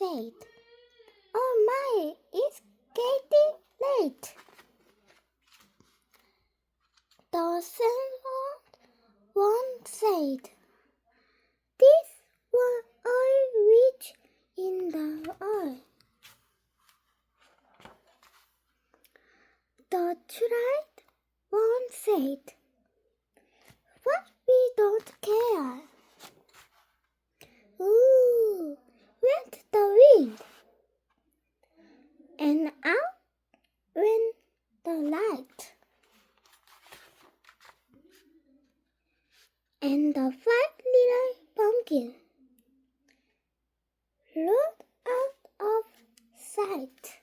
said, "Oh my, it's getting late." The second one said, "This one I reach in the eye." The third one said, "But we don't care." Ooh, went the wind, and out went the light, and the 5 little pumpkins rolled out of sight.